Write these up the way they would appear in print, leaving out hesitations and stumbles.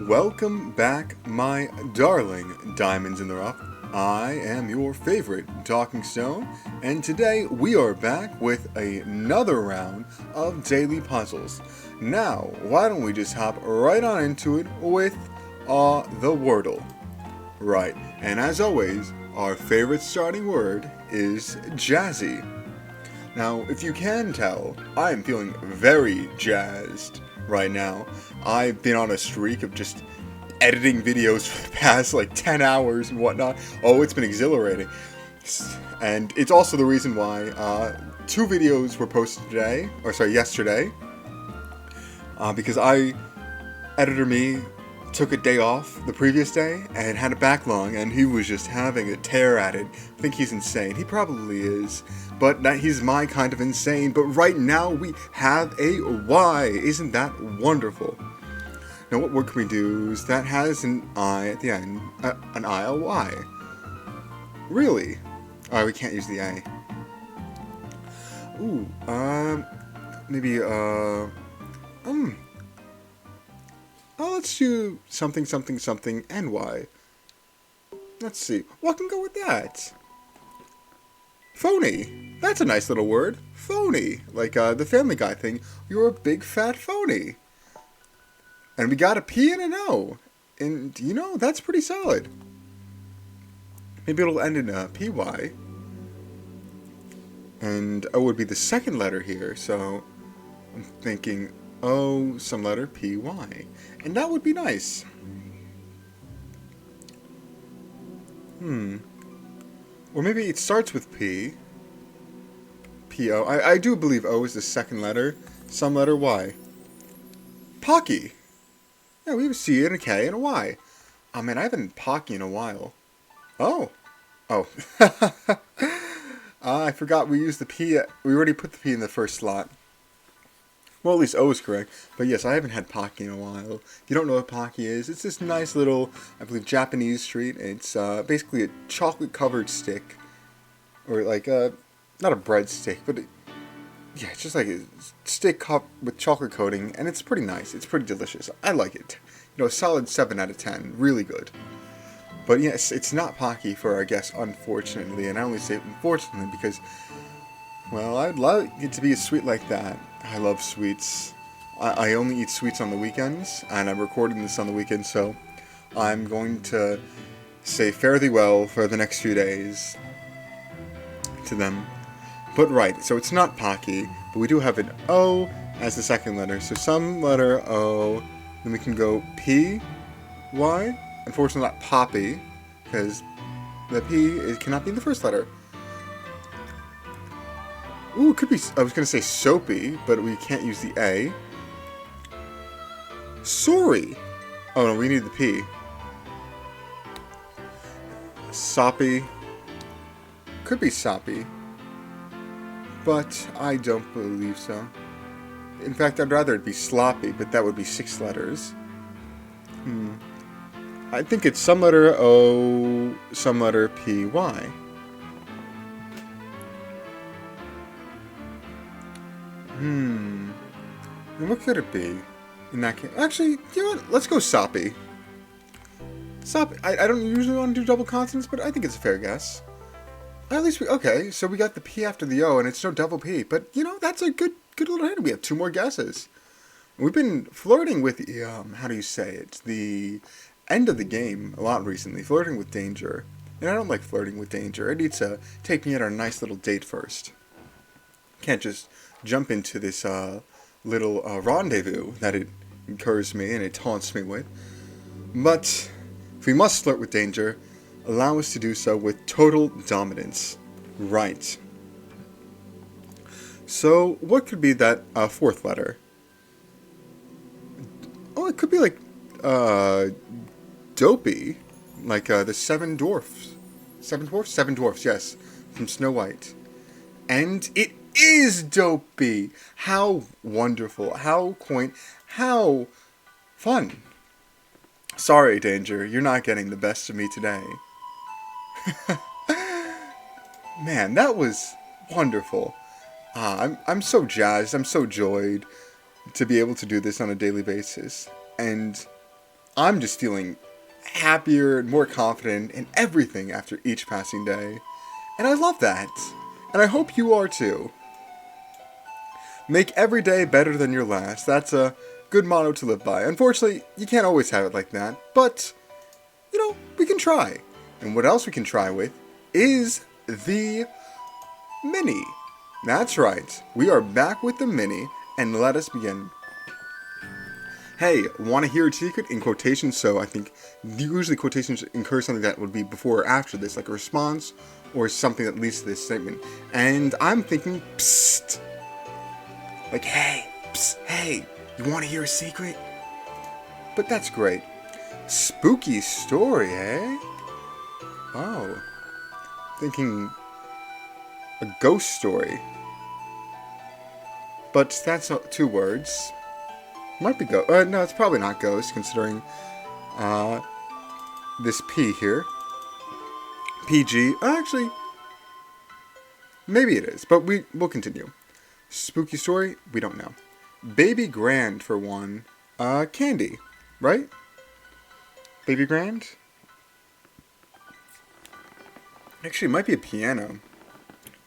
Welcome back, my darling diamonds in the rough. I am your favorite talking stone, and today we are back with another round of daily puzzles. Now, why don't we just hop right on into it with the Wordle? Right, and as always, our favorite starting word is jazzy. Now, if you can tell, I am feeling very jazzed right now. I've been on a streak of just editing videos for the past like 10 hours and whatnot. Oh, it's been exhilarating. And it's also the reason why two videos were posted yesterday. Because editor me, took a day off the previous day and had a backlog, and he was just having a tear at it. I think he's insane. He probably is. But he's my kind of insane. But right now we have a Y. Isn't that wonderful? Now what word can we do that has an I at the end? An I, a Y. Really? Alright, we can't use the A. Ooh, maybe, let's do something, something, something, and Y. Let's see. What can go with that? Phony. That's a nice little word. Phony. Like, the Family Guy thing. You're a big fat phony. And we got a P and an O. And, that's pretty solid. Maybe it'll end in a PY. And O would be the second letter here, so I'm thinking O, some letter, PY. And that would be nice. Or maybe it starts with P. P-O. I do believe O is the second letter. Some letter Y. Pocky. Yeah, we have a C and a K and a Y. Oh man, I haven't Pocky in a while. Oh. Oh. I forgot we used the P. We already put the P in the first slot. Well, at least O is correct. But yes, I haven't had Pocky in a while. If you don't know what Pocky is, it's this nice little, I believe, Japanese treat. It's basically a chocolate-covered stick. Or like, not a bread stick, but it's just like a stick cup with chocolate coating. And it's pretty nice. It's pretty delicious. I like it. A solid 7 out of 10. Really good. But yes, it's not Pocky for our guest, unfortunately. And I only say unfortunately because, well, I'd love it to be a sweet like that. I love sweets. I only eat sweets on the weekends, and I'm recording this on the weekend, so I'm going to say fare thee well for the next few days to them. But right, so it's not Pocky, but we do have an O as the second letter. So some letter O, then we can go P, Y. Unfortunately not Poppy, because the P cannot be in the first letter. Ooh, it could be, I was going to say soapy, but we can't use the A. Sorry. Oh no, we need the P. Soppy. Could be soppy. But I don't believe so. In fact, I'd rather it be sloppy, but that would be 6 letters. I think it's some letter O, some letter P, Y. And what could it be in that case? Actually, you know what? Let's go soppy. Soppy. I don't usually want to do double consonants, but I think it's a fair guess. At least okay, so we got the P after the O, and it's no double P. But, that's a good little hint. We have 2 more guesses. We've been flirting with the, how do you say it? The end of the game a lot recently. Flirting with danger. And I don't like flirting with danger. I need to take me on a nice little date first. Can't just jump into this little rendezvous that it incurs me and it taunts me with. But if we must flirt with danger, allow us to do so with total dominance. Right. So what could be that fourth letter? Oh, it could be like dopey, like the 7 dwarfs. 7 dwarfs? 7 dwarfs, yes, from Snow White. And it is dopey. How wonderful, how quaint, how fun. Sorry, Danger, you're not getting the best of me today. Man, that was wonderful. I'm so jazzed, I'm so joyed to be able to do this on a daily basis. And I'm just feeling happier and more confident in everything after each passing day. And I love that. And I hope you are too. Make every day better than your last. That's a good motto to live by. Unfortunately, you can't always have it like that, but, we can try. And what else we can try with is the Mini. That's right. We are back with the Mini, and let us begin. Hey, want to hear a secret? In quotations, so I think usually quotations incur something that would be before or after this, like a response or something that leads to this statement. And I'm thinking, psst. Like, hey, psst, hey, you want to hear a secret? But that's great. Spooky story, eh? Oh. Thinking a ghost story. But that's 2 words. Might be ghost. No, it's probably not ghost, considering this P here. PG. Actually, maybe it is, but we'll continue. Spooky story, we don't know. Baby Grand for one. Candy, right? Baby Grand? Actually, it might be a piano.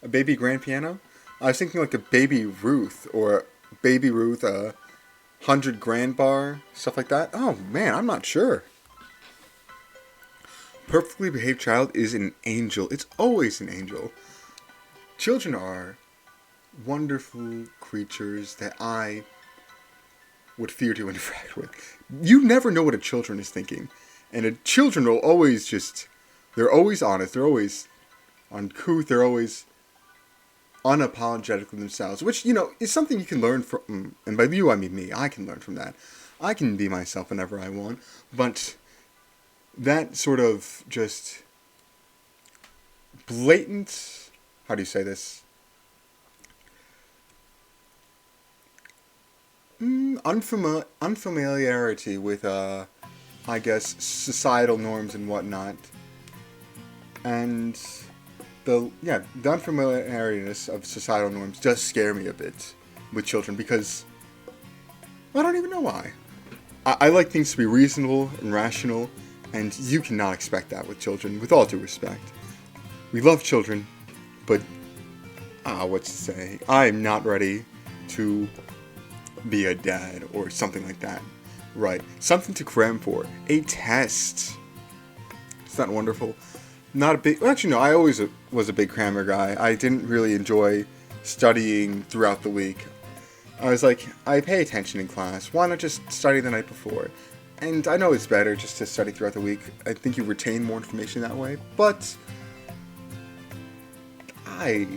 A Baby Grand piano? I was thinking like a Baby Ruth, or Baby Ruth, 100 Grand bar, stuff like that. Oh man, I'm not sure. Perfectly behaved child is an angel. It's always an angel. Children are wonderful creatures that I would fear to interact with. You never know what a children is thinking. And children will always they're always honest, they're always uncouth, they're always unapologetically themselves, which, is something you can learn from, and by you I mean me, I can learn from that. I can be myself whenever I want, but that sort of just blatant, how do you say this? Unfamiliarity with, I guess, societal norms and whatnot. And the unfamiliariness of societal norms does scare me a bit with children because I don't even know why. I like things to be reasonable and rational, and you cannot expect that with children, with all due respect. We love children, but, what to say? I'm not ready to be a dad or something like that. Right. Something to cram for. A test. Isn't that wonderful? Not a big... Well, actually, no. I always was a big crammer guy. I didn't really enjoy studying throughout the week. I was like, I pay attention in class. Why not just study the night before? And I know it's better just to study throughout the week. I think you retain more information that way. But I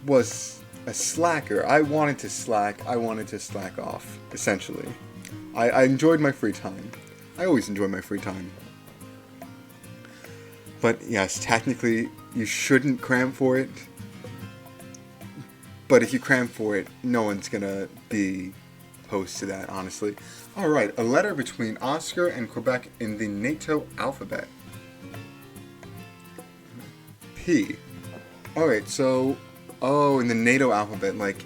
was a slacker. I wanted to slack. I wanted to slack off, essentially. I enjoyed my free time. I always enjoy my free time. But yes, technically, you shouldn't cram for it. But if you cram for it, no one's gonna be opposed to that, honestly. Alright, a letter between Oscar and Quebec in the NATO alphabet. P. Alright, so... Oh, in the NATO alphabet, like...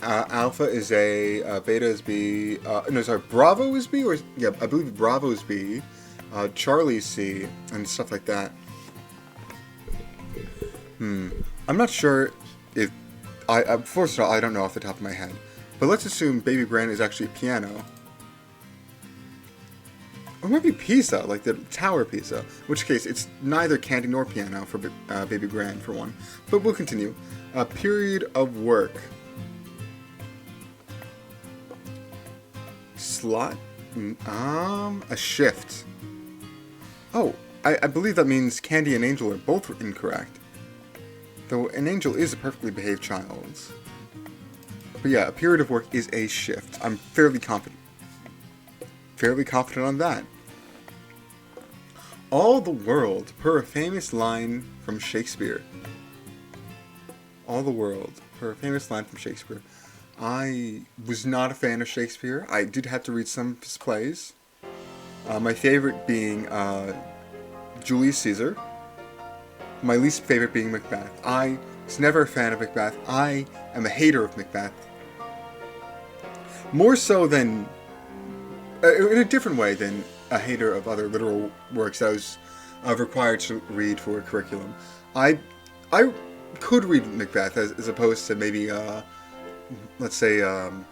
Alpha is A, Beta is B... Bravo is B? Or yeah, I believe Bravo is B. Charlie is C, and stuff like that. I'm not sure if... First of all, I don't know off the top of my head. But let's assume Baby Grand is actually a piano. Or maybe Pisa, like the Tower Pisa. In which case, it's neither candy nor piano for Baby Grand, for one. But we'll continue. A period of work. Slot? A shift. Oh, I believe that means Candy and Angel are both incorrect. Though an angel is a perfectly behaved child. But yeah, a period of work is a shift. I'm fairly confident. Fairly confident on that. All the world, per a famous line from Shakespeare. All the world, per a famous line from Shakespeare. I was not a fan of Shakespeare. I did have to read some of his plays. My favorite being Julius Caesar. My least favorite being Macbeth. I was never a fan of Macbeth. I am a hater of Macbeth. More so than in a different way than a hater of other literal works that I was required to read for a curriculum. I I could read Macbeth as opposed to maybe let's say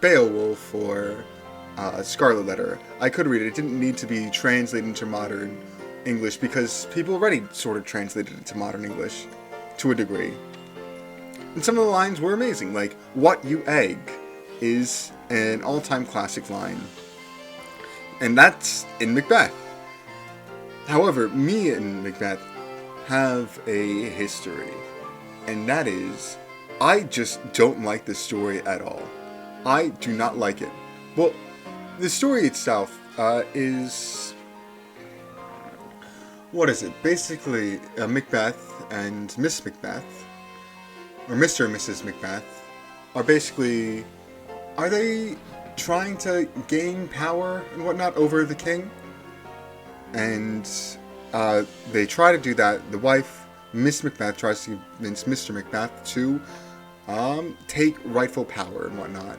Beowulf or Scarlet Letter. I could read it. It didn't need to be translated into modern English because people already sort of translated it to modern English to a degree. And some of the lines were amazing, like "What you egg" is an all-time classic line. And that's in Macbeth. However, me and Macbeth have a history. And that is, I just don't like the story at all. I do not like it. Well, the story itself is... What is it? Basically, Macbeth and Miss Macbeth, or Mr. and Mrs. Macbeth, are basically... Are they trying to gain power and whatnot over the king? And they try to do that. The wife, Miss Macbeth, tries to convince Mr. Macbeth to take rightful power and whatnot.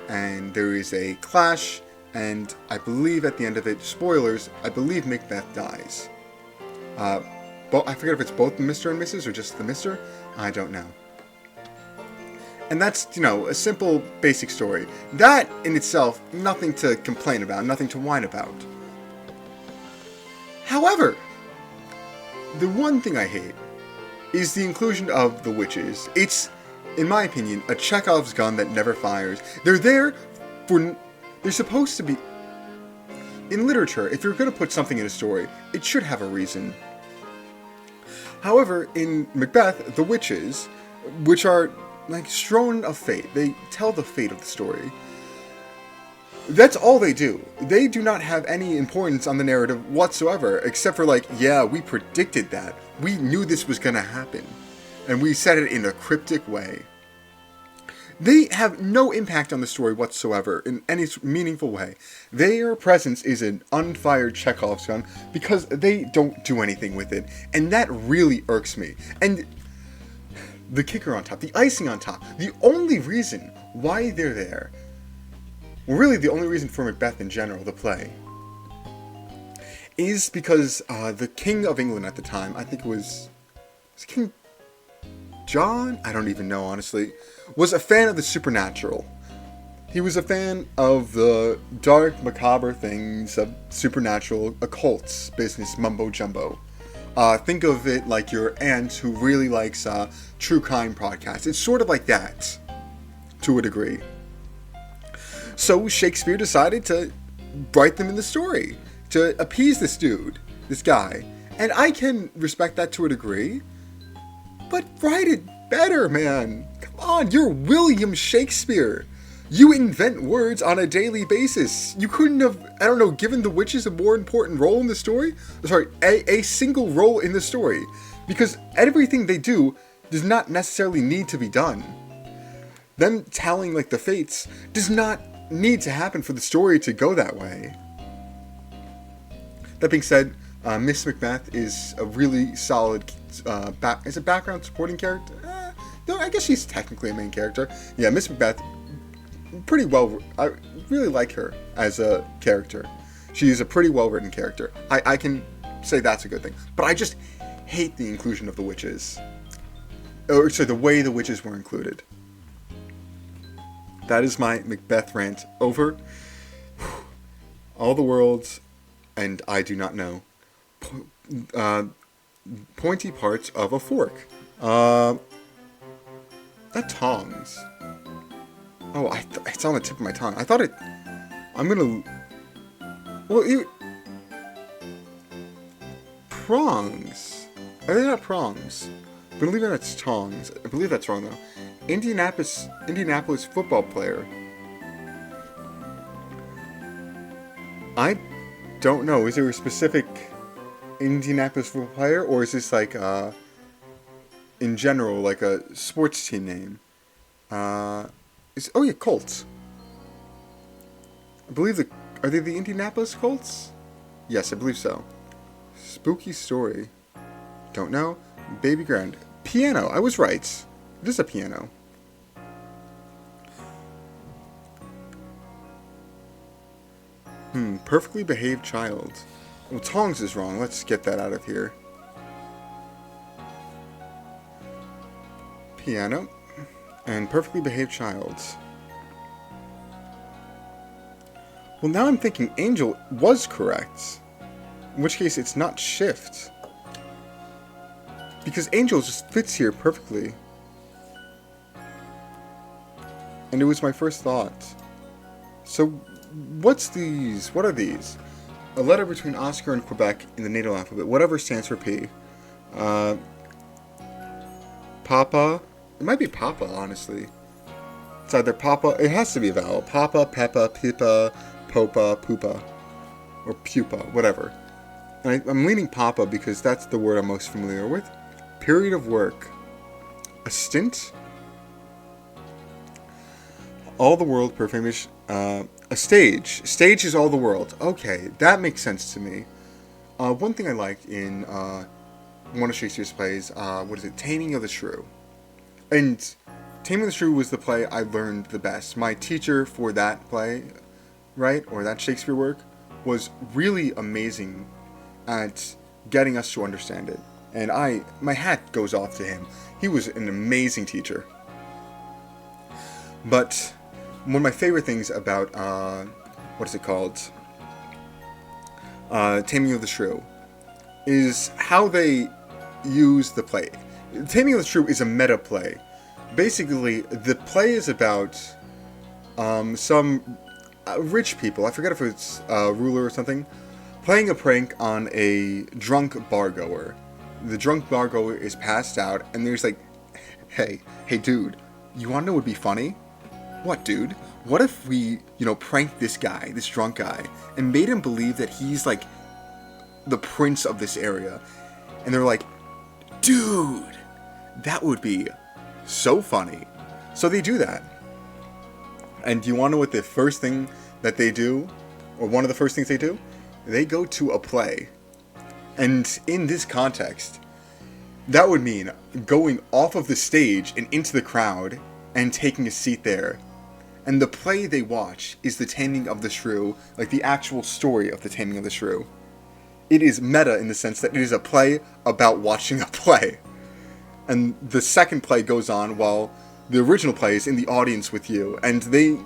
And there is a clash, and I believe at the end of it, spoilers, I believe Macbeth dies. But I forget if it's both the Mr. and Mrs. or just the Mr. I don't know. And that's, a simple, basic story. That, in itself, nothing to complain about, nothing to whine about. However, the one thing I hate is the inclusion of the witches. It's, in my opinion, a Chekhov's gun that never fires. They're supposed to be... In literature, if you're going to put something in a story, it should have a reason. However, in Macbeth, the witches, which are... like strewn of fate. They tell the fate of the story. That's all they do. They do not have any importance on the narrative whatsoever, except for yeah, we predicted that. We knew this was gonna happen. And we said it in a cryptic way. They have no impact on the story whatsoever in any meaningful way. Their presence is an unfired Chekhov's gun because they don't do anything with it. And that really irks me. And the kicker on top, the icing on top, the only reason why they're there, well, really the only reason for Macbeth in general, the play, is because the King of England at the time, I think it was King John? I don't even know, honestly, was a fan of the supernatural. He was a fan of the dark, macabre things of supernatural, occults, business, mumbo-jumbo. Think of it like your aunt who really likes true crime podcasts. It's sort of like that, to a degree. So Shakespeare decided to write them in the story, to appease this dude, this guy. And I can respect that to a degree, but write it better, man. Come on, you're William Shakespeare. You invent words on a daily basis. You couldn't have, given the witches a more important role in the story? Sorry, a single role in the story. Because everything they do does not necessarily need to be done. Them telling, the fates does not need to happen for the story to go that way. That being said, Miss Macbeth is a really solid, is a background supporting character? No, I guess she's technically a main character. Yeah, Miss Macbeth, pretty well. I really like her as a character. She's a pretty well-written character. I can say that's a good thing. But I just hate the inclusion of the witches. Or, sorry, the way the witches were included. That is my Macbeth rant over. All the worlds, and I do not know. Pointy parts of a fork. Tongs. Oh, it's on the tip of my tongue. I thought it... I'm gonna... Well, prongs. Are they not prongs? I'm gonna leave it as tongs. I believe that's wrong, though. Indianapolis football player. I don't know. Is there a specific Indianapolis football player? Or is this in general, a sports team name? Oh yeah, Colts. I believe are they the Indianapolis Colts? Yes, I believe so. Spooky story. Don't know. Baby grand. Piano. I was right. It is a piano. Perfectly behaved child. Well, tongs is wrong. Let's get that out of here. Piano. And perfectly behaved child. Well, now I'm thinking angel was correct. In which case, it's not shift. Because angel just fits here perfectly. And it was my first thought. So, what's these? What are these? A letter between Oscar and Quebec in the natal alphabet. Whatever stands for P. Papa. It might be Papa, honestly. It's either Papa. It has to be a vowel. Papa, Peppa, Pippa, Popa, Poopa. Or Pupa, whatever. And I'm leaning Papa because that's the word I'm most familiar with. Period of work. A stint? All the world per famous... a stage. Stage is all the world. Okay, that makes sense to me. One thing I liked in one of Shakespeare's plays, Taming of the Shrew. And Taming of the Shrew was the play I learned the best. My teacher for that play, right, or that Shakespeare work, was really amazing at getting us to understand it. And my hat goes off to him. He was an amazing teacher. But one of my favorite things about, Taming of the Shrew, is how they use the play. Taming of the Shrew is a meta play. Basically, the play is about some rich people, I forget if it's a ruler or something, playing a prank on a drunk bargoer. The drunk bargoer is passed out, and there's like, hey dude, you wanna know what would be funny? What, dude? What if we, pranked this guy, this drunk guy, and made him believe that he's like the prince of this area? And they're like, dude, that would be so funny. So they do that. And do you want to know what the first thing that they do, or one of the first things they do? They go to a play. And in this context, that would mean going off of the stage and into the crowd and taking a seat there. And the play they watch is The Taming of the Shrew, like the actual story of The Taming of the Shrew. It is meta in the sense that it is a play about watching a play. And the second play goes on while the original play is in the audience with you. And they,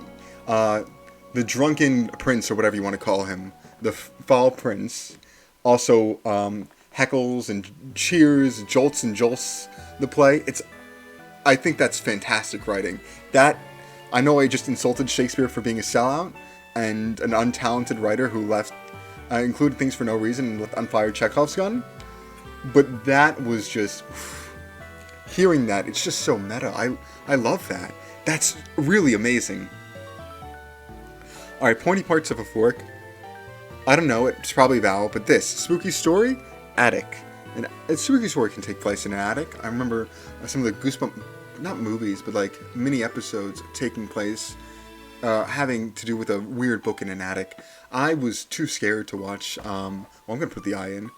the drunken prince, or whatever you want to call him, the fall prince, also heckles and cheers, jolts and jolts the play. I think that's fantastic writing. I know I just insulted Shakespeare for being a sellout and an untalented writer who included things for no reason and unfired Chekhov's gun, but that was just... Hearing that, it's just so meta. I love that. That's really amazing. Alright, pointy parts of a fork. I don't know, it's probably a vowel, but this. Spooky story? Attic. And a spooky story can take place in an attic. I remember some of the Goosebumps, not movies, but like mini episodes taking place, having to do with a weird book in an attic. I was too scared to watch, I'm going to put the I in.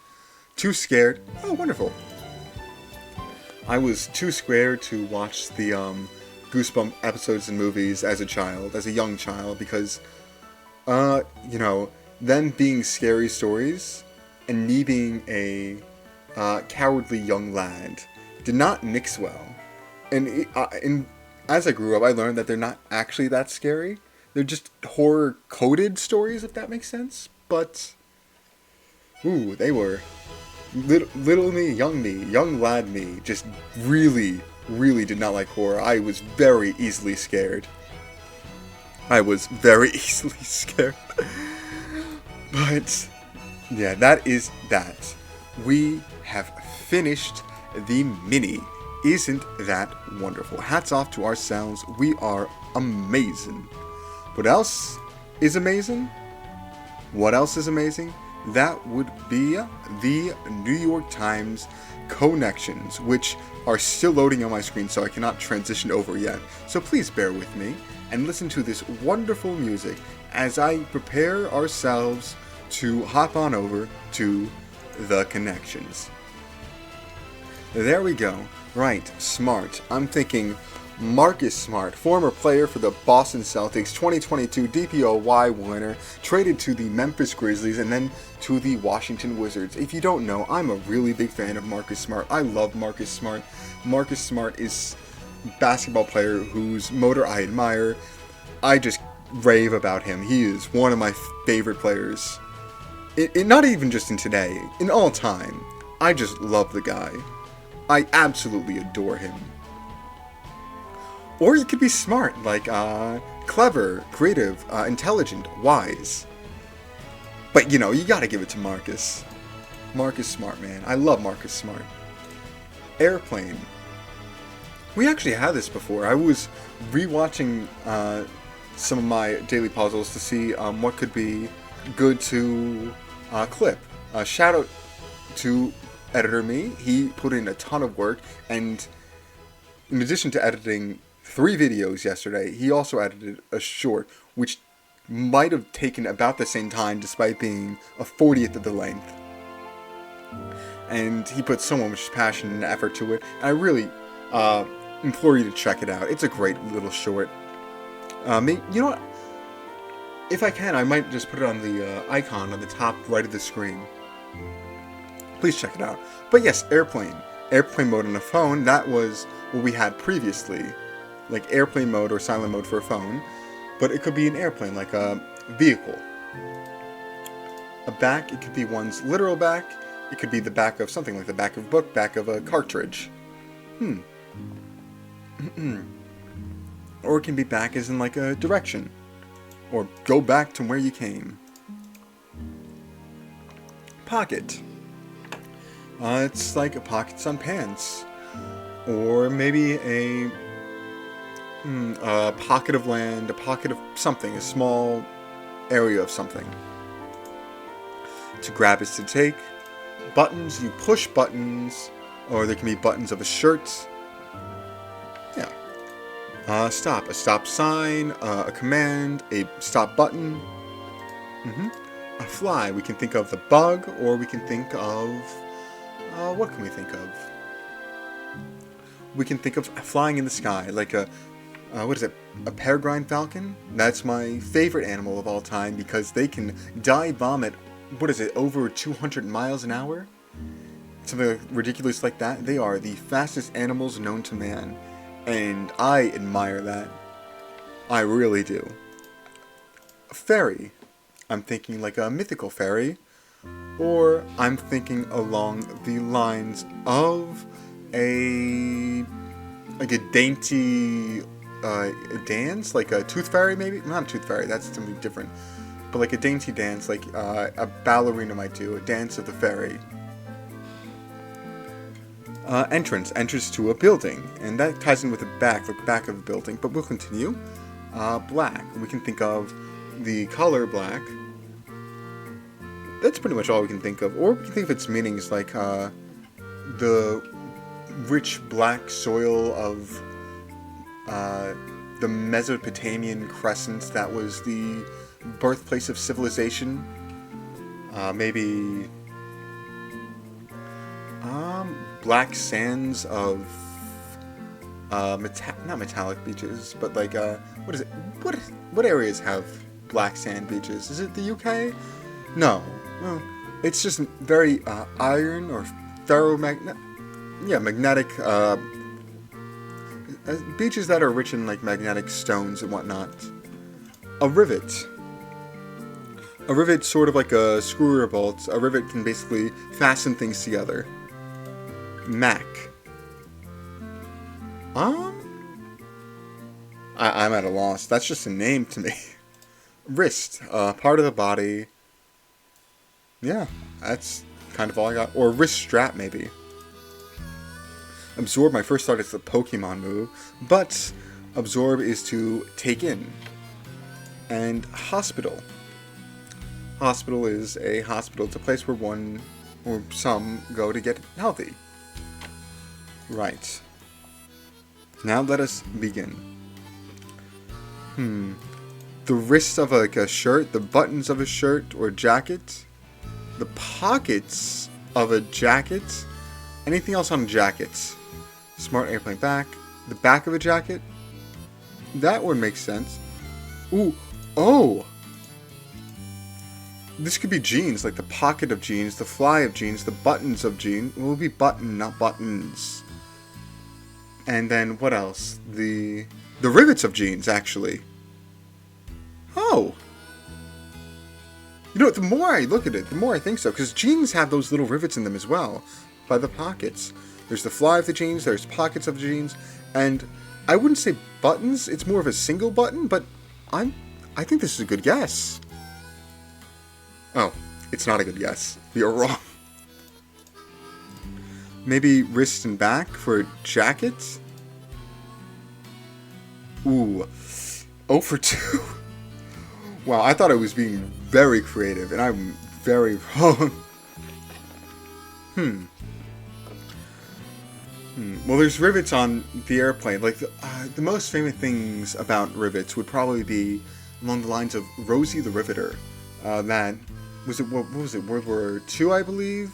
Too scared. Oh, wonderful. I was too scared to watch the Goosebump episodes and movies as a young child, because, them being scary stories and me being a cowardly young lad did not mix well. And as I grew up, I learned that they're not actually that scary. They're just horror-coded stories, if that makes sense. But, ooh, they were... Little me, young lad me, just really, really did not like horror. I was very easily scared. But, yeah, that is that. We have finished the mini. Isn't that wonderful? Hats off to ourselves. We are amazing. What else is amazing? What else is amazing? That would be the New York Times connections, which are still loading on my screen, so I cannot transition over yet. So please bear with me and listen to this wonderful music as I prepare ourselves to hop on over to the connections. There we go. Right, smart. I'm thinking, Marcus Smart, former player for the Boston Celtics, 2022 DPOY winner, traded to the Memphis Grizzlies and then to the Washington Wizards. If you don't know, I'm a really big fan of Marcus Smart. I love Marcus Smart. Marcus Smart is a basketball player whose motor I admire. I just rave about him. He is one of my favorite players. Not even just in today, in all time. I just love the guy. I absolutely adore him. Or you could be smart, like clever, creative, intelligent, wise. But you know, you gotta give it to Marcus. Marcus Smart, man. I love Marcus Smart. Airplane. We actually had this before. I was rewatching some of my daily puzzles to see what could be good to clip. Shout out to editor me. He put in a ton of work, and in addition to editing 3 videos yesterday, he also edited a short, which might have taken about the same time despite being a 40th of the length. And he put so much passion and effort to it. And I really implore you to check it out. It's a great little short. You know what? If I can, I might just put it on the icon on the top right of the screen. Please check it out. But yes, airplane. Airplane mode on a phone, that was what we had previously. Like airplane mode or silent mode for a phone, but it could be an airplane, like a vehicle. A back, it could be one's literal back, it could be the back of something like the back of a book, back of a cartridge. Or it can be back as in like a direction, or go back to where you came. Pocket. It's like pockets on pants, or maybe a pocket of land, a pocket of something, a small area of something. To grab is to take. Buttons, you push buttons, or there can be buttons of a shirt. Yeah. Stop, a stop sign, a command, a stop button. A fly, we can think of the bug, or we can think of, what can we think of? We can think of flying in the sky, like a what is it? A peregrine falcon? That's my favorite animal of all time because they can dive bomb at, what is it, over 200 miles an hour? Something ridiculous like that. They are the fastest animals known to man. And I admire that. I really do. A fairy. I'm thinking like a mythical fairy. Or I'm thinking along the lines of a dainty a dance, like a tooth fairy maybe? Not a tooth fairy, that's something different. But like a dainty dance, like a ballerina might do, a dance of the fairy. Entrance to a building, and that ties in with the back, like back of a building, but we'll continue. Black, we can think of the color black. That's pretty much all we can think of, or we can think of its meanings like the rich black soil of the Mesopotamian crescent that was the birthplace of civilization. Maybe black sands of not metallic beaches, but like what is it? What areas have black sand beaches? Is it the UK? No, it's just very iron or magnetic beaches that are rich in like magnetic stones and whatnot. A rivet. A rivet, sort of like a screw or bolt. A rivet can basically fasten things together. Mac. I'm at a loss. That's just a name to me. Wrist, part of the body. Yeah, that's kind of all I got. Or wrist strap, maybe. Absorb, my first thought is the Pokemon move, but absorb is to take in. And hospital. Hospital is a hospital. It's a place where one or some go to get healthy. Right. Now let us begin. The wrists of like a shirt, the buttons of a shirt or jacket, the pockets of a jacket, anything else on jackets. Smart airplane back, The back of a jacket? That would make sense. Ooh, oh! This could be jeans, like the pocket of jeans, the fly of jeans, the buttons of jeans. It will be button, not buttons. And then what else? The rivets of jeans, actually. Oh! You know, the more I look at it, the more I think so. Because jeans have those little rivets in them as well. By the pockets. There's the fly of the jeans, there's pockets of the jeans. And I wouldn't say buttons, it's more of a single button, but I think this is a good guess. Oh, it's not a good guess. You're wrong. Maybe wrist and back for jackets? Ooh. 0 for 2. Wow, I thought I was being very creative, and I'm very wrong. Well, there's rivets on the airplane. Like, the most famous things about rivets would probably be along the lines of Rosie the Riveter. That was it. What was it? World War II, I believe.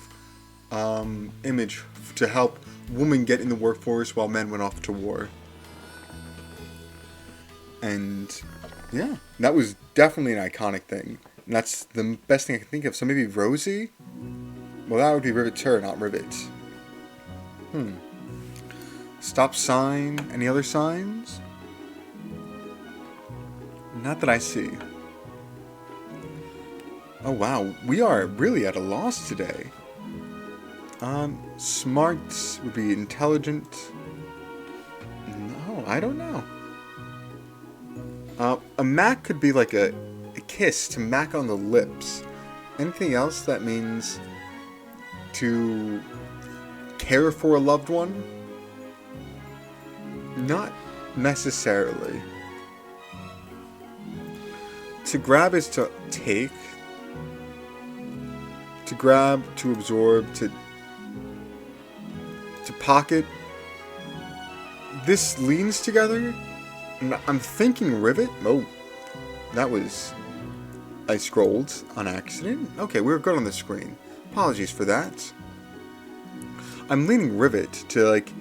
Image to help women get in the workforce while men went off to war. And yeah, that was definitely an iconic thing. And that's the best thing I can think of. So maybe Rosie? Well, that would be Riveter, not Rivet. Stop sign. Any other signs? Not that I see. Oh wow, we are really at a loss today. Smart would be intelligent. No, I don't know. A mac could be like a kiss, to mac on the lips. Anything else that means to care for a loved one? Not necessarily. To grab is to take. To grab, to absorb, to pocket. This leans together. I'm thinking rivet. Oh, that was... I scrolled on accident. Okay, we were good on the screen. Apologies for that. I'm leaning rivet to, like,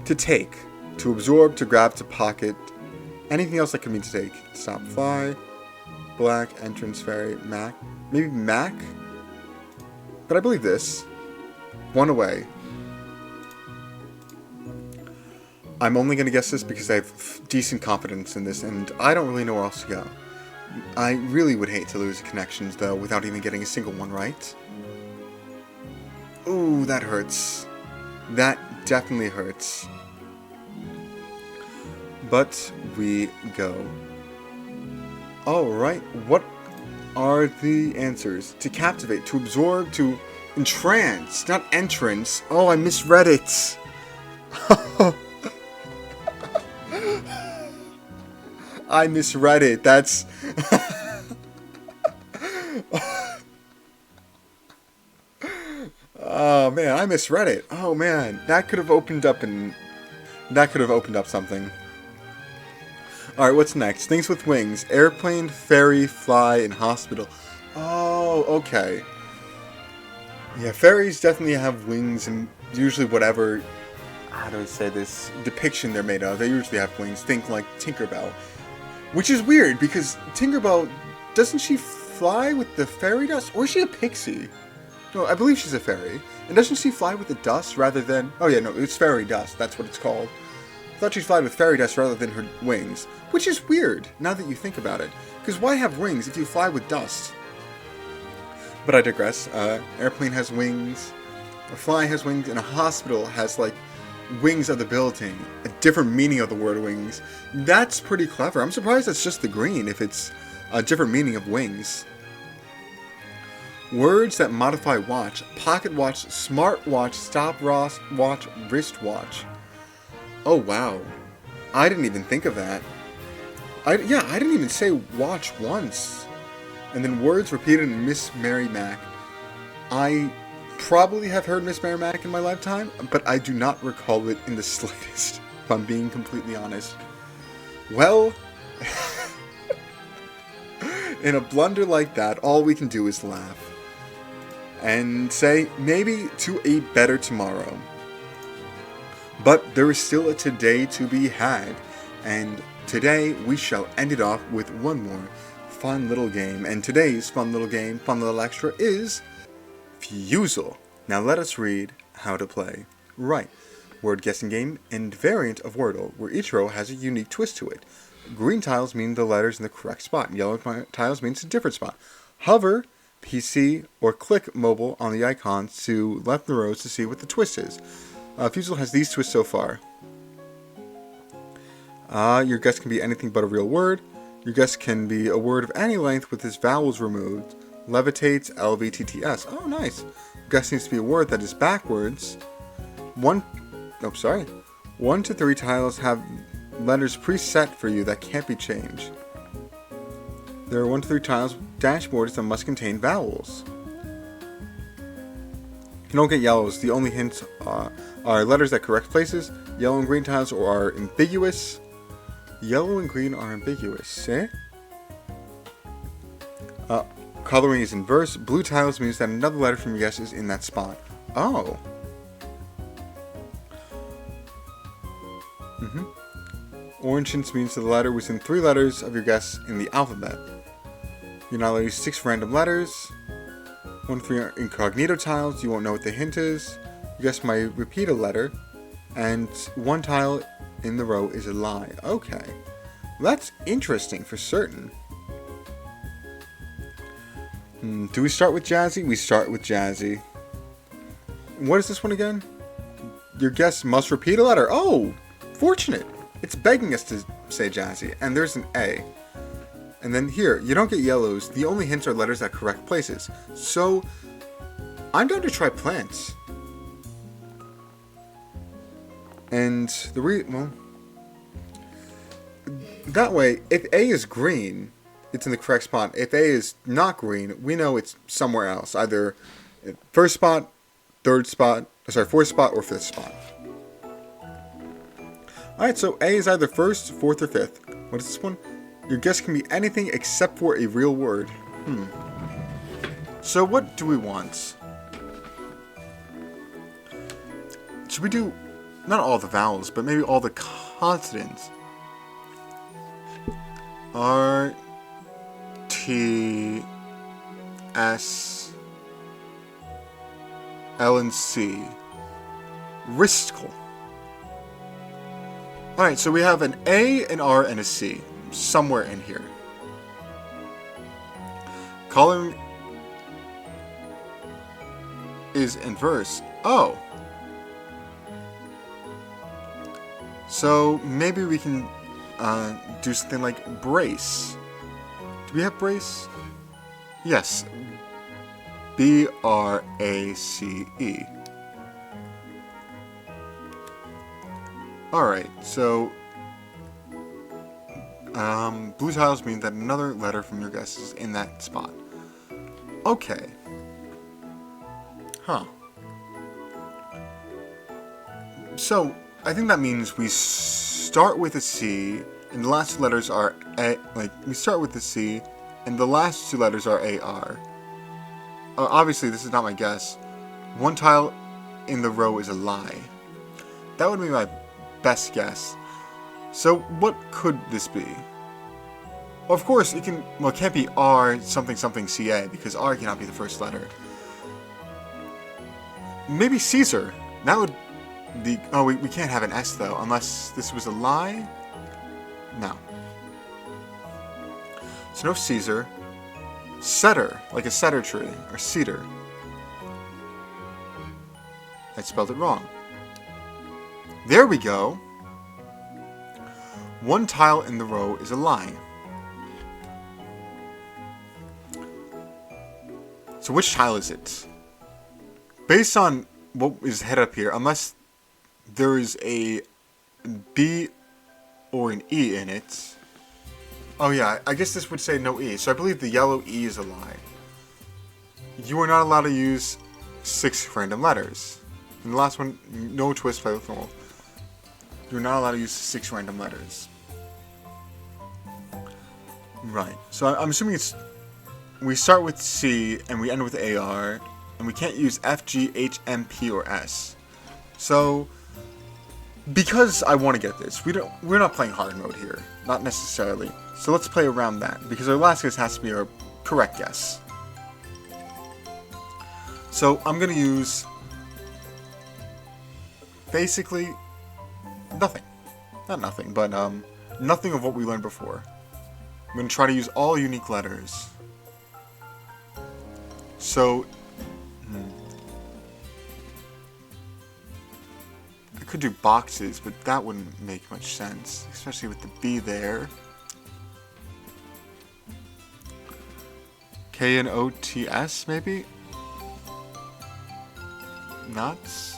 to take. To absorb, to grab, to pocket. Anything else that could mean to take. Stop, fly. Black, entrance, ferry, Mac. Maybe Mac? But I believe this. One away. I'm only going to guess this because I have decent confidence in this, and I don't really know where else to go. I really would hate to lose connections, though, without even getting a single one right. Ooh, that hurts. That definitely hurts. But we go. Alright, what are the answers? To captivate, to absorb, to entrance, not entrance. Oh, I misread it. I misread it. That's... Oh man, I misread it. Oh man, that could have opened up something. Alright, what's next? Things with wings. Airplane, ferry, fly, and hospital. Oh, okay. Yeah, ferries definitely have wings, and usually whatever, how do I say this, depiction they're made of, they usually have wings. Think like Tinkerbell. Which is weird, because Tinkerbell, doesn't she fly with the fairy dust? Or is she a pixie? No, I believe she's a fairy. And doesn't she fly with the dust rather than... Oh yeah, no, it's fairy dust. That's what it's called. I thought she flied with fairy dust rather than her wings. Which is weird, now that you think about it. Because why have wings if you fly with dust? But I digress. Airplane has wings. A fly has wings. And a hospital has, like, wings of the building. A different meaning of the word wings. That's pretty clever. I'm surprised it's just the green if it's a different meaning of wings. Words that modify watch. Pocket watch, smart watch, stopwatch, wristwatch. Oh wow. I didn't even think of that. I didn't even say watch once. And then words repeated in Miss Mary Mac. I probably have heard Miss Mary Mac in my lifetime, but I do not recall it in the slightest, if I'm being completely honest. Well, in a blunder like that, all we can do is laugh. And say, maybe to a better tomorrow. But there is still a today to be had, and today we shall end it off with one more fun little game. And today's fun little game, fun little extra, is Fusele. Now let us read how to play. Right. Word guessing game and variant of Wordle, where each row has a unique twist to it. Green tiles mean the letters in the correct spot. Yellow tiles means a different spot. Hover, PC, or click mobile on the icons to left the rows to see what the twist is. Fusele has these twists so far. Your guess can be anything but a real word. Your guess can be a word of any length with its vowels removed. Levitates, LVTTS. Oh, nice. Your guess needs to be a word that is backwards. 1 to 3 tiles have letters preset for you that can't be changed. There are 1 to 3 tiles dashboards that must contain vowels. You don't get yellows. The only hints are letters at correct places. Yellow and green tiles are ambiguous. Yellow and green are ambiguous, eh? Coloring is inverse. Blue tiles means that another letter from your guess is in that spot. Oh. Orange hints means that the letter was in 3 letters of your guess in the alphabet. You're not allowed to use 6 random letters. 1 to 3 are incognito tiles. You won't know what the hint is. Your guess might repeat a letter. And 1 tile in the row is a lie. Okay. Well, that's interesting for certain. Do we start with Jazzy? We start with Jazzy. What is this one again? Your guess must repeat a letter. Oh! Fortunate! It's begging us to say Jazzy. And there's an A. And then here, you don't get yellows. The only hints are letters at correct places. So, I'm down to try plants. And that way, if A is green, it's in the correct spot. If A is not green, we know it's somewhere else. Either first spot, fourth spot, or fifth spot. Alright, so A is either first, fourth, or fifth. What is this one? Your guess can be anything except for a real word. So what do we want? Should we do not all the vowels, but maybe all the consonants? R, T, S, L, and C. Wristcle. Alright, so we have an A, an R, and a C. Somewhere in here. Coloring is inverse. Oh. So maybe we can do something like brace. Do we have brace? Yes. B-R-A-C-E. Alright, so blue tiles mean that another letter from your guess is in that spot. Okay. Huh. So, I think that means we start with a C, and the last 2 letters are A, we start with the C, and the last 2 letters are A-R. Obviously, this is not my guess. 1 tile in the row is a lie. That would be my best guess. So, what could this be? Well, of course, it can't be R something something CA, because R cannot be the first letter. Maybe Caesar. That would be... Oh, we can't have an S, though, unless this was a lie? No. So no Caesar. Cedar, like a cedar tree, or cedar. I spelled it wrong. There we go. 1 tile in the row is a lie. So which tile is it? Based on what is head up here, unless there is a B or an E in it. Oh yeah, I guess this would say no E. So I believe the yellow E is a lie. You are not allowed to use 6 random letters. And the last one, no twist by the full. You're not allowed to use 6 random letters. Right. So I'm assuming it's... We start with C and we end with AR. And we can't use F, G, H, M, P, or S. So... because I want to get this, we're not playing hard mode here, not necessarily. So let's play around that, because our last guess has to be our correct guess. So I'm gonna use basically nothing. Not nothing, but nothing of what we learned before. I'm gonna try to use all unique letters. So I could do boxes, but that wouldn't make much sense, especially with the B there. K-N-O-T-S, maybe? Nuts?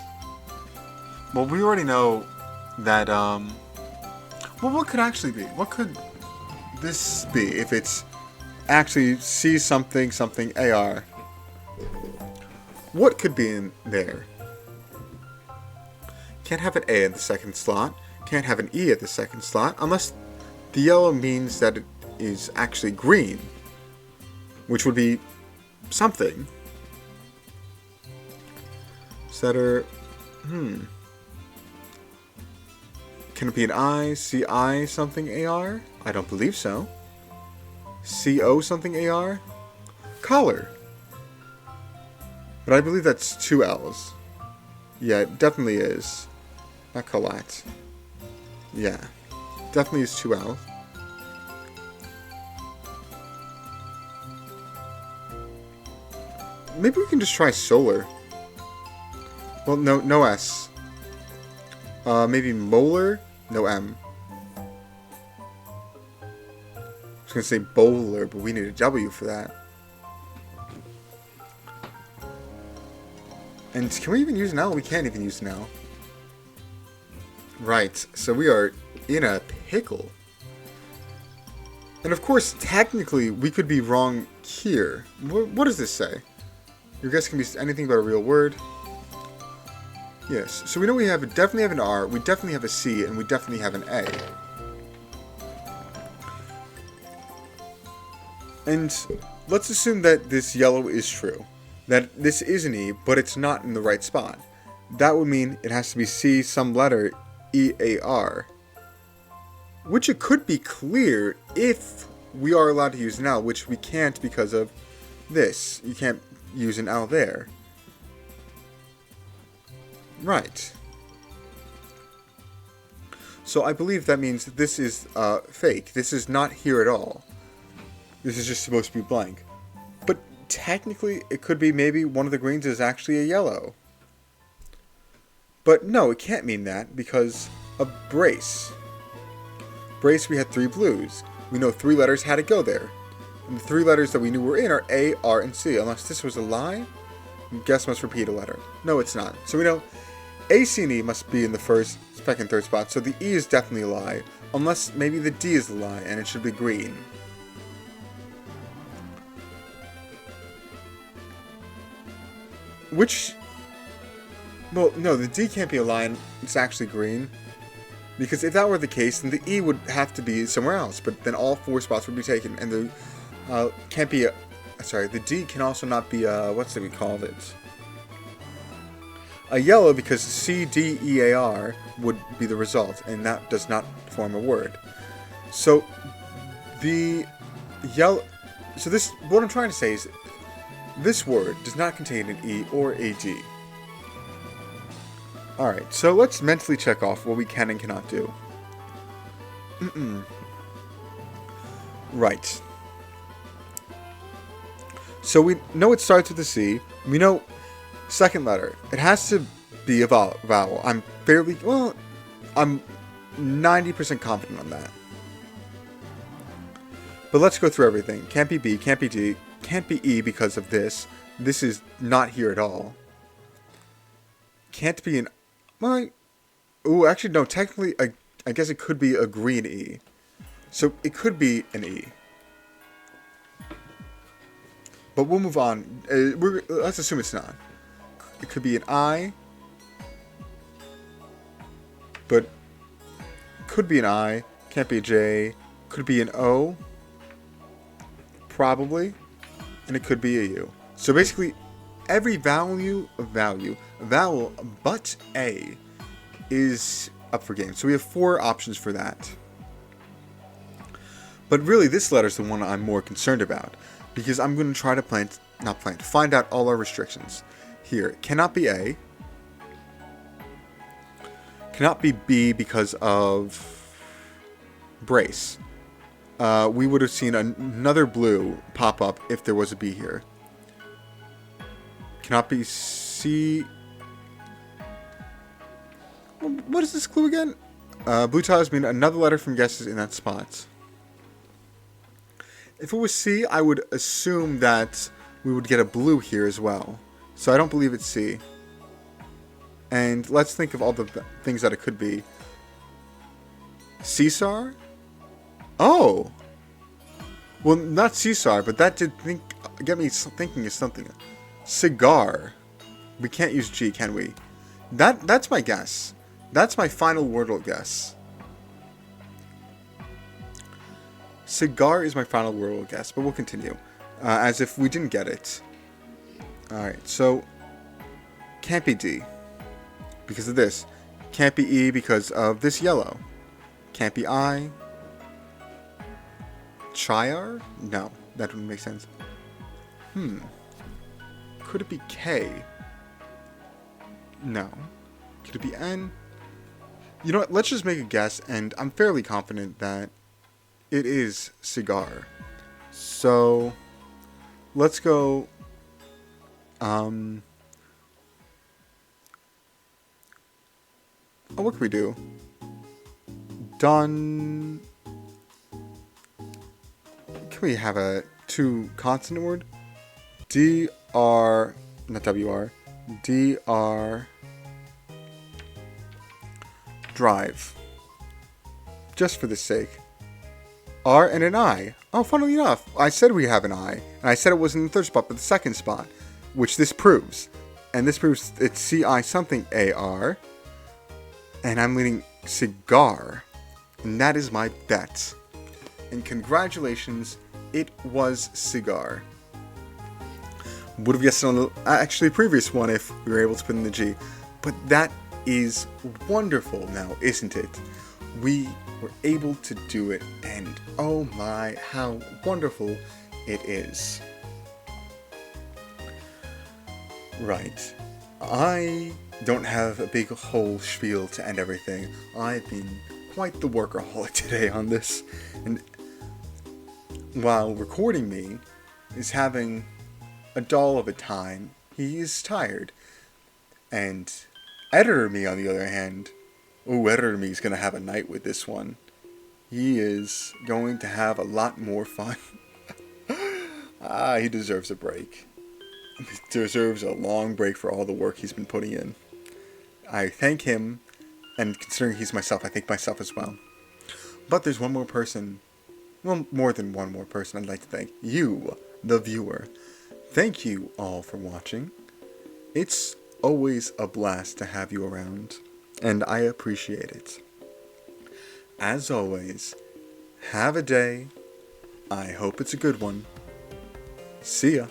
Well, we already know that, well, what could actually be? What could this be if it's actually C something something AR? What could be in there? Can't have an A in the second slot. Can't have an E at the second slot, unless the yellow means that it is actually green, which would be something. Setter, Can it be an I, C-I something AR? I don't believe so. C-O something AR? Collar. But I believe that's two L's. Yeah, it definitely is. Not Colette. Yeah. Definitely is two L's. Maybe we can just try solar. Well, no S. Maybe molar? No M. I was gonna say bowler, but we need a W for that. And can we even use an L? We can't even use an L. Right, so we are in a pickle. And of course, technically, we could be wrong here. What does this say? Your guess can be anything but a real word. Yes, so we know we definitely have an R, we definitely have a C, and we definitely have an A. And let's assume that this yellow is true. That this is an E, but it's not in the right spot. That would mean it has to be C, some letter, E-A-R. Which it could be clear if we are allowed to use an L, which we can't because of this. You can't use an L there. Right. So I believe that means that this is fake. This is not here at all. This is just supposed to be blank. But technically, it could be maybe one of the greens is actually a yellow. But no, it can't mean that because of brace. Brace, we had three blues. We know three letters had to go there. And the three letters that we knew were in are A, R, and C. Unless this was a lie, guess must repeat a letter. No, it's not. So we know A, C, and E must be in the first, second, third spot. So the E is definitely a lie. Unless maybe the D is a lie and it should be green. Which, well, no, the D can't be a lie and it's actually green. Because if that were the case, then the E would have to be somewhere else. But then all four spots would be taken. And the can't be a, sorry, the D can also not be a, what's it we called it? A yellow, because C-D-E-A-R would be the result. And that does not form a word. So, the yellow, so this, what I'm trying to say is, this word does not contain an E or a D. Alright, so let's mentally check off what we can and cannot do. Right. So we know it starts with a C. We know second letter. It has to be a vowel. I'm 90% confident on that. But let's go through everything. Can't be B, can't be D, can't be E because of this. This is not here at all. Can't be an... Well, ooh, actually, no. Technically, I guess it could be a green E. So it could be an E. But we'll move on. Let's assume it's not. It could be an I. But could be an I. Can't be a J. Could be an O. Probably. And it could be a U. So basically, every vowel but A is up for game. So we have 4 options for that. But really, this letter is the one I'm more concerned about, because I'm going to try to find out all our restrictions. Here, cannot be A. Cannot be B because of brace. We would have seen another blue pop up if there was a B here. Cannot be C. What is this clue again? Blue tiles mean another letter from guesses in that spot. If it was C, I would assume that we would get a blue here as well. So I don't believe it's C. And let's think of all the things that it could be. Caesar? Oh! Well, not Caesar, but that did get me thinking of something. Cigar. We can't use G, can we? That's my guess. That's my final Wordle guess. Cigar is my final Wordle guess, but we'll continue. As if we didn't get it. Alright, so can't be D because of this. Can't be E because of this yellow. Can't be I. Triar? No, that wouldn't make sense. Could it be K? No. Could it be N? You know what, let's just make a guess, and I'm fairly confident that it is cigar. So, let's go, what can we do? Done. Can we have a 2 consonant word? D-R, not W-R, D-R, drive. Just for the sake. R and an I. Oh, funnily enough, I said we have an I, and I said it wasn't in the 3rd spot, but the 2nd spot, which this proves. And this proves it's C-I something A-R, and I'm leaning cigar, and that is my bet. And congratulations, it was cigar. Would have guessed it on the actually previous one if we were able to put in the G, but that is wonderful now, isn't it? We were able to do it, and oh my, how wonderful it is. Right. I don't have a big whole spiel to end everything. I've been quite the workaholic today on this, and while recording me is having a doll of a time, he is tired. And editor me, on the other hand, editor me is going to have a night with this one. He is going to have a lot more fun. He deserves a break. He deserves a long break for all the work he's been putting in. I thank him, and considering he's myself, I thank myself as well. But there's one more person, well, more than one more person I'd like to thank. You, the viewer. Thank you all for watching. It's always a blast to have you around, and I appreciate it. As always, have a day. I hope it's a good one. See ya.